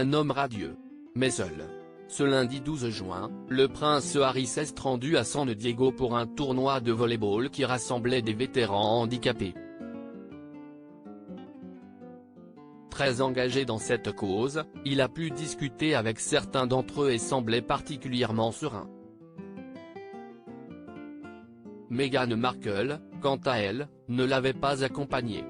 un homme radieux. Mais seul. Ce lundi 12 juin, le prince Harry s'est rendu à San Diego pour un tournoi de volley-ball qui rassemblait des vétérans handicapés. Très engagé dans cette cause, il a pu discuter avec certains d'entre eux et semblait particulièrement serein. Meghan Markle, quant à elle, ne l'avait pas accompagné.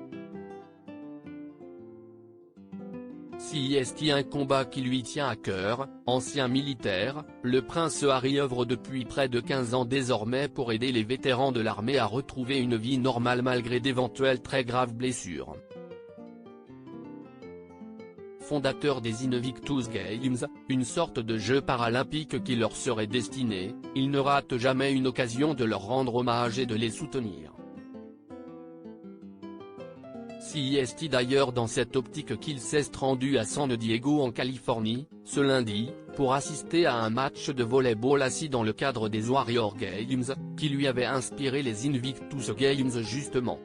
Si est un combat qui lui tient à cœur, ancien militaire, le prince Harry œuvre depuis près de 15 ans désormais pour aider les vétérans de l'armée à retrouver une vie normale malgré d'éventuelles très graves blessures. Fondateur des Invictus Games, une sorte de jeu paralympique qui leur serait destiné, il ne rate jamais une occasion de leur rendre hommage et de les soutenir. C'est d'ailleurs dans cette optique qu'il s'est rendu à San Diego en Californie, ce lundi, pour assister à un match de volley-ball assis dans le cadre des Warrior Games, qui lui avait inspiré les Invictus Games justement.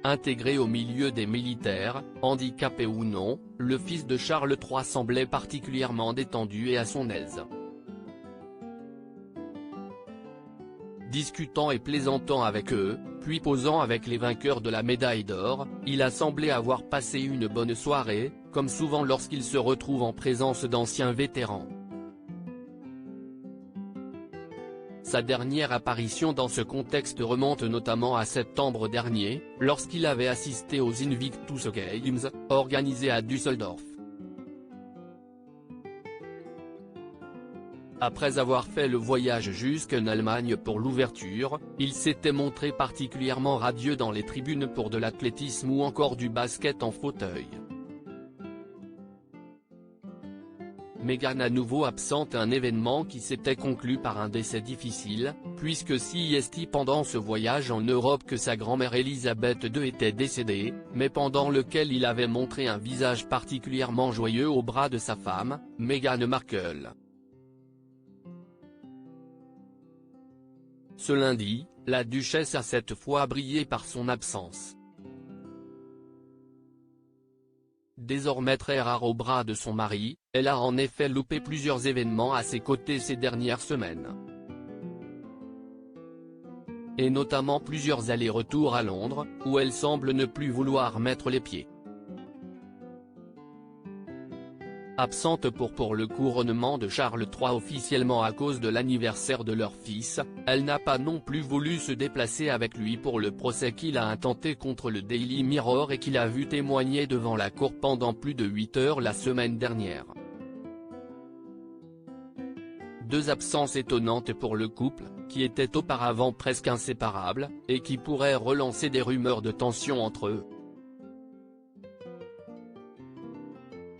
Intégré au milieu des militaires, handicapé ou non, le fils de Charles III semblait particulièrement détendu et à son aise. Discutant et plaisantant avec eux, puis posant avec les vainqueurs de la médaille d'or, il a semblé avoir passé une bonne soirée, comme souvent lorsqu'il se retrouve en présence d'anciens vétérans. Sa dernière apparition dans ce contexte remonte notamment à septembre dernier, lorsqu'il avait assisté aux Invictus Games, organisés à Düsseldorf. Après avoir fait le voyage jusqu'en Allemagne pour l'ouverture, il s'était montré particulièrement radieux dans les tribunes pour de l'athlétisme ou encore du basket en fauteuil. Meghan à nouveau absente à un événement qui s'était conclu par un décès difficile, puisque c'est pendant ce voyage en Europe que sa grand-mère Elisabeth II était décédée, mais pendant lequel il avait montré un visage particulièrement joyeux au bras de sa femme, Meghan Markle. Ce lundi, la duchesse a cette fois brillé par son absence. Désormais très rare au bras de son mari, elle a en effet loupé plusieurs événements à ses côtés ces dernières semaines. Et notamment plusieurs allers-retours à Londres, où elle semble ne plus vouloir mettre les pieds. Absente pour le couronnement de Charles III officiellement à cause de l'anniversaire de leur fils, elle n'a pas non plus voulu se déplacer avec lui pour le procès qu'il a intenté contre le Daily Mirror et qu'il a vu témoigner devant la cour pendant plus de 8 heures la semaine dernière. Deux absences étonnantes pour le couple, qui était auparavant presque inséparable, et qui pourraient relancer des rumeurs de tension entre eux.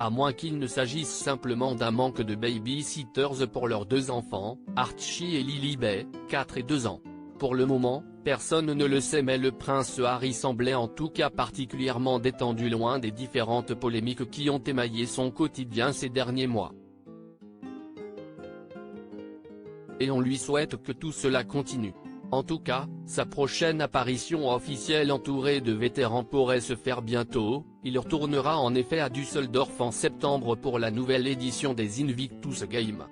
À moins qu'il ne s'agisse simplement d'un manque de baby-sitters pour leurs deux enfants, Archie et Lilibet, 4 et 2 ans. Pour le moment, personne ne le sait mais le prince Harry semblait en tout cas particulièrement détendu loin des différentes polémiques qui ont émaillé son quotidien ces derniers mois. Et on lui souhaite que tout cela continue. En tout cas, sa prochaine apparition officielle entourée de vétérans pourrait se faire bientôt, il retournera en effet à Düsseldorf en septembre pour la nouvelle édition des Invictus Games.